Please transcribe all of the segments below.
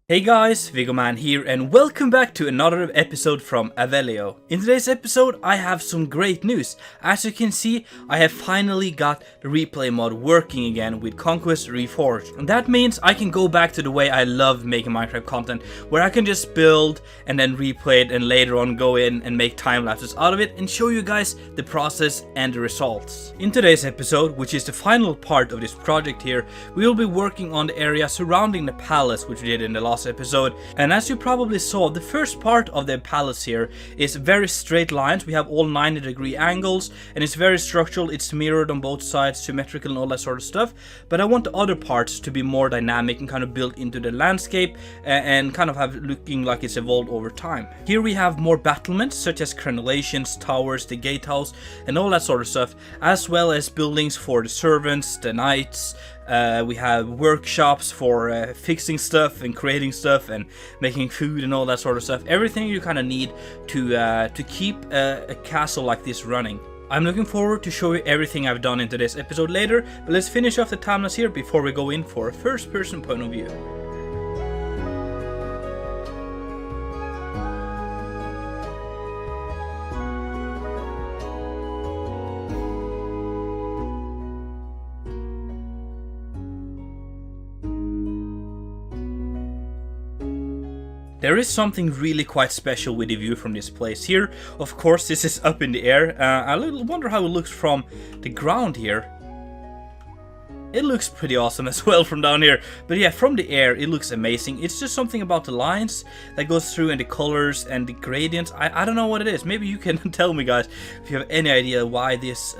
Hey guys, Viggoman here and welcome back to another episode from Avellio. In today's episode I have some great news. As you can see, I have finally got the replay mod working again with Conquest Reforged. And that means I can go back to the way I love making Minecraft content, where I can just build and then replay it and later on go in and make time lapses out of it and show you guys the process and the results. In today's episode, which is the final part of this project here, we will be working on the area surrounding the palace, which we did in the last episode. And as you probably saw, the first part of the palace here is very straight lines. We have all 90-degree angles and it's very structural. It's mirrored on both sides, symmetrical and all that sort of stuff. But I want the other parts to be more dynamic and kind of built into the landscape and kind of have looking like it's evolved over time. Here we have more battlements such as crenellations, towers, the gatehouse and all that sort of stuff, as well as buildings for the servants, the knights. We have workshops for fixing stuff and creating stuff and making food and all that sort of stuff. Everything you kind of need to keep a castle like this running. I'm looking forward to show you everything I've done in today's episode later, but let's finish off the timelapse here before we go in for a first-person point of view. There is something really quite special with the view from this place here. Of course, this is up in the air. I wonder how it looks from the ground here. It looks pretty awesome as well from down here. But yeah, from the air, it looks amazing. It's just something about the lines that goes through and the colors and the gradients. I don't know what it is. Maybe you can tell me, guys, if you have any idea why this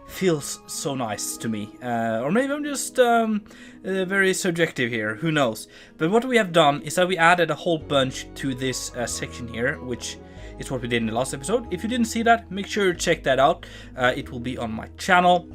feels so nice to me, or maybe I'm just very subjective here, who knows. But what we have done is that we added a whole bunch to this section here, which is what we did in the last episode. If you didn't see that, make sure you check that out. It will be on my channel.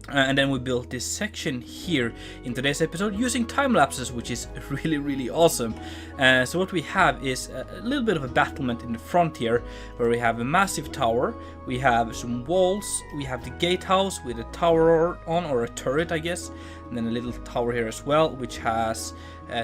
And then we built this section here in today's episode using time lapses, which is really awesome. So what we have is a little bit of a battlement in the front here, where we have a massive tower, we have some walls, we have the gatehouse with a tower on, or a turret I guess, and then a little tower here as well, which has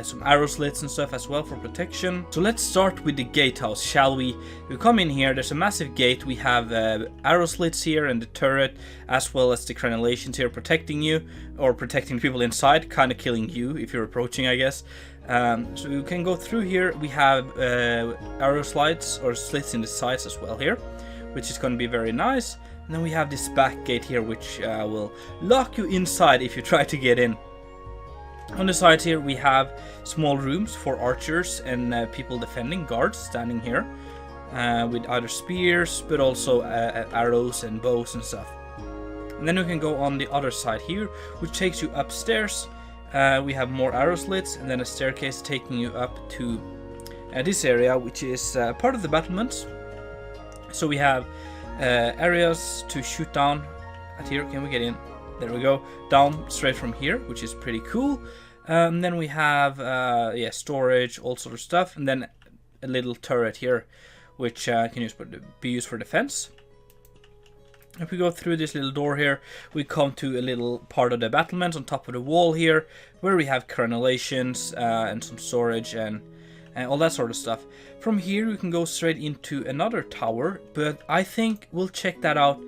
some arrow slits and stuff as well for protection. So let's start with the gatehouse, shall we? We come in here, there's a massive gate, we have arrow slits here and the turret, as well as the crenellations here protecting you, or protecting people inside, kind of killing you if you're approaching, I guess. So we can go through here. We have arrow slits or slits in the sides as well here, which is going to be very nice. And then we have this back gate here, which will lock you inside if you try to get in. On the sides here we have small rooms for archers and people defending, guards standing here with either spears but also arrows and bows and stuff. And then we can go on the other side here, which takes you upstairs. We have more arrow slits and then a staircase taking you up to this area, which is part of the battlements. So we have areas to shoot down at here. Can we get in? There we go, down straight from here, which is pretty cool. Then we have storage, all sort of stuff, and then a little turret here, which can be used for defense. If we go through this little door here, we come to a little part of the battlements on top of the wall here, where we have crenellations and some storage and all that sort of stuff. From here we can go straight into another tower, but I think we'll check that out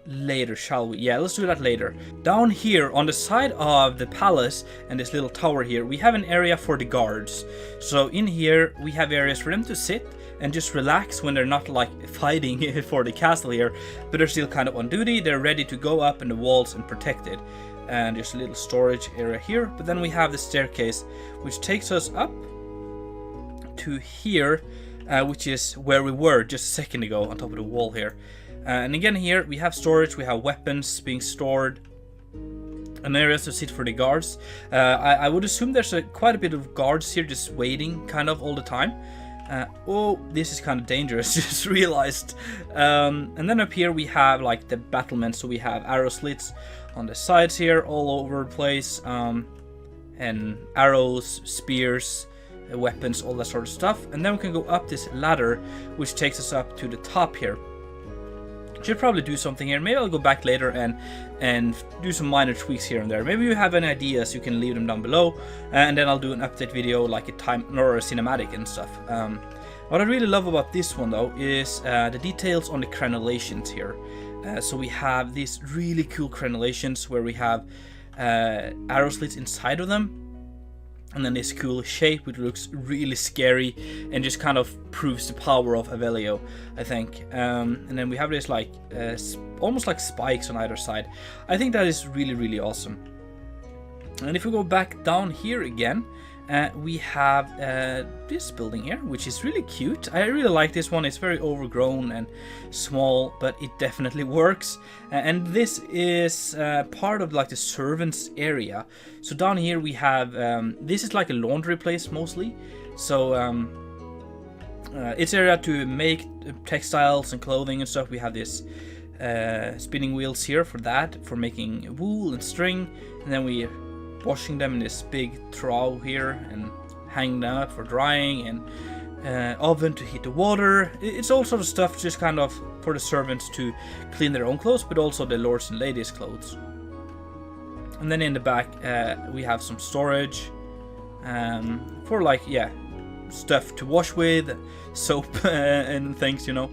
later, shall we? Yeah, let's do that later. Down here on the side of the palace and this little tower here, we have an area for the guards. So in here we have areas for them to sit and just relax when they're not like fighting for the castle here, but they're still kind of on duty. They're ready to go up in the walls and protect it. And there's a little storage area here, but then we have the staircase which takes us up to here, which is where we were just a second ago, on top of the wall here. And again here we have storage, we have weapons being stored, and areas to sit for the guards. I would assume there's quite a bit of guards here just waiting kind of all the time. Oh, this is kind of dangerous, just realized. And then up here we have like the battlements, so we have arrow slits on the sides here all over the place, and arrows, spears, weapons, all that sort of stuff. And then we can go up this ladder which takes us up to the top here. Should probably do something here. Maybe I'll go back later and do some minor tweaks here and there. Maybe you have any ideas, you can leave them down below, and then I'll do an update video like a time or a cinematic and stuff. What I really love about this one though is the details on the crenellations here. So we have these really cool crenellations where we have arrow slits inside of them, and then this cool shape which looks really scary and just kind of proves the power of Avellio, I think. And then we have this like almost like spikes on either side. I think that is really, really awesome. And if we go back down here again, we have this building here, which is really cute. I really like this one. It's very overgrown and small, but it definitely works. And this is part of like the servants area. So down here we have, this is like a laundry place mostly. So it's area to make textiles and clothing and stuff. We have this spinning wheels here for that, for making wool and string. And then we washing them in this big trough here and hanging them up for drying, and oven to heat the water. It's all sort of stuff just kind of for the servants to clean their own clothes, but also the lords and ladies' clothes. And then in the back we have some storage for like, yeah, stuff to wash with, soap and things, you know.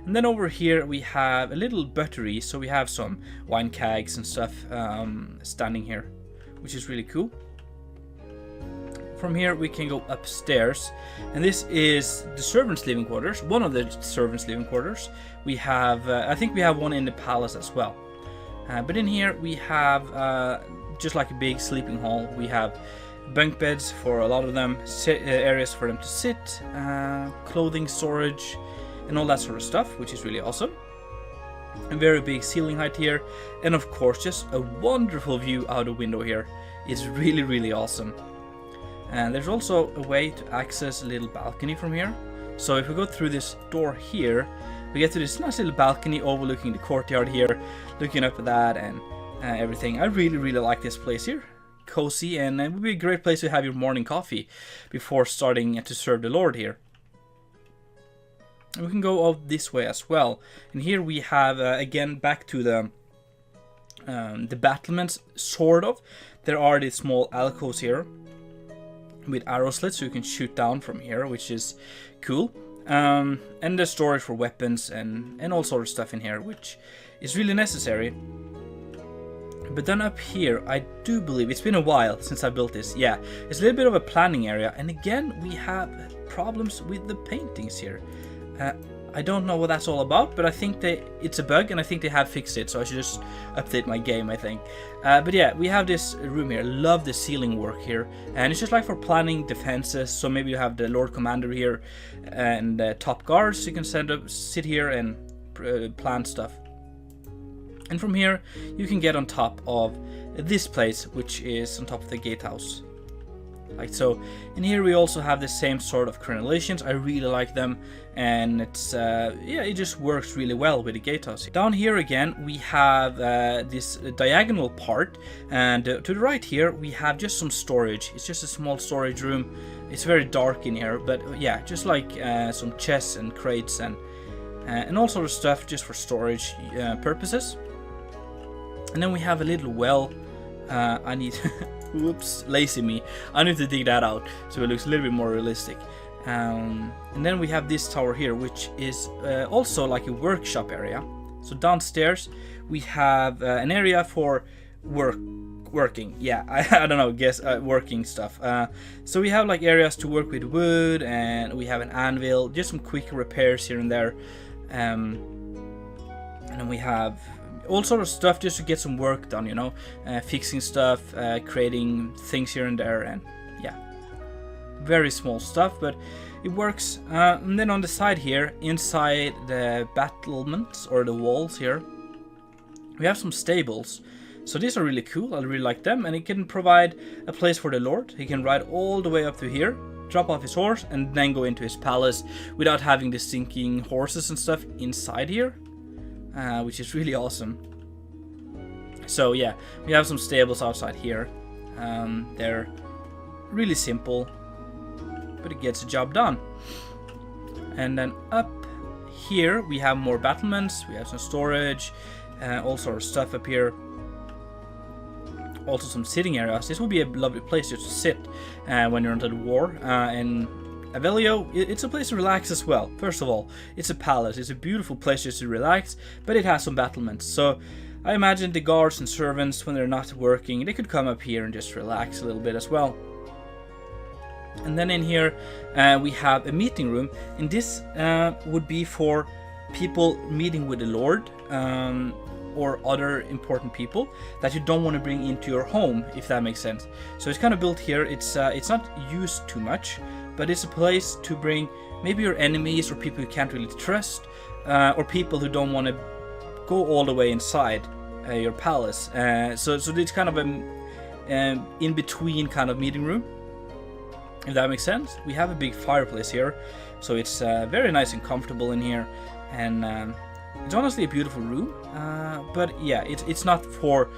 And then over here we have a little buttery, so we have some wine kegs and stuff standing here, which is really cool. From here we can go upstairs, and this is the servants' living quarters, one of the servants' living quarters. We have, I think we have one in the palace as well. But in here we have just like a big sleeping hall. We have bunk beds for a lot of them, areas for them to sit, clothing storage, and all that sort of stuff, which is really awesome. A very big ceiling height here, and of course just a wonderful view out the window here. It's really, really awesome. And there's also a way to access a little balcony from here. So if we go through this door here, we get to this nice little balcony overlooking the courtyard here, looking up at that and everything. I really, really like this place here. Cozy, and it would be a great place to have your morning coffee before starting to serve the Lord here. And we can go out this way as well. And here we have, again, back to the battlements, sort of. There are these small alcoves here with arrow slits, so you can shoot down from here, which is cool. And there's storage for weapons and all sort of stuff in here, which is really necessary. But then up here, I do believe, it's been a while since I built this. Yeah, it's a little bit of a planning area. And again, we have problems with the paintings here. I don't know what that's all about, but I think it's a bug, and I think they have fixed it, so I should just update my game, I think. But yeah, we have this room here. Love the ceiling work here, and it's just like for planning defenses. So maybe you have the Lord Commander here and top guards, so you can sit here and plan stuff. And from here, you can get on top of this place, which is on top of the Gatehouse. Like so. And here we also have the same sort of crenellations. I really like them, and it's yeah, it just works really well with the Gatehouse. Down here again we have this diagonal part, and to the right here we have just some storage. It's just a small storage room. It's very dark in here, but yeah, just like some chests and crates and all sort of stuff just for storage purposes. And then we have a little well. I need whoops, lazy me. I need to dig that out so it looks a little bit more realistic. And then we have this tower here, which is also like a workshop area. So downstairs we have an area for working. Yeah, I don't know, guess working stuff. So we have like areas to work with wood, and we have an anvil, just some quick repairs here and there. And then we have all sort of stuff just to get some work done, you know, fixing stuff, creating things here and there, and yeah, very small stuff, but it works. And then on the side here, inside the battlements or the walls here, we have some stables. So these are really cool. I really like them, and it can provide a place for the Lord. He can ride all the way up to here, drop off his horse, and then go into his palace without having the sinking horses and stuff inside here. Which is really awesome. So yeah, we have some stables outside here. They're really simple, but it gets the job done. And then up here we have more battlements, we have some storage, all sort of stuff up here. Also some sitting areas. This would be a lovely place just to sit when you're under the war. And Avellio, it's a place to relax as well. First of all, it's a palace. It's a beautiful place just to relax, but it has some battlements. So I imagine the guards and servants, when they're not working, they could come up here and just relax a little bit as well. And then in here we have a meeting room, and this would be for people meeting with the Lord, or other important people that you don't want to bring into your home, if that makes sense. So it's kind of built here. It's not used too much, but it's a place to bring maybe your enemies or people you can't really trust, or people who don't want to go all the way inside your palace. So it's kind of an in-between kind of meeting room, if that makes sense. We have a big fireplace here, so it's very nice and comfortable in here, and it's honestly a beautiful room, but yeah, it's not for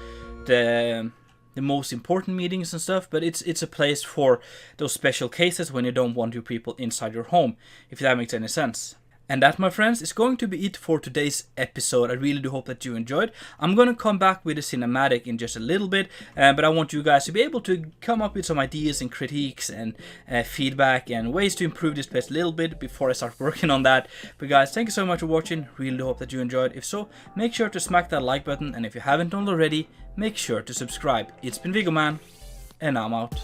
the most important meetings and stuff, but it's a place for those special cases when you don't want your people inside your home, if that makes any sense. And that, my friends, is going to be it for today's episode. I really do hope that you enjoyed. I'm going to come back with a cinematic in just a little bit, but I want you guys to be able to come up with some ideas and critiques and feedback and ways to improve this place a little bit before I start working on that. But guys, thank you so much for watching. Really do hope that you enjoyed. If so, make sure to smack that like button, and if you haven't done already, make sure to subscribe. It's been Viggoman, and I'm out.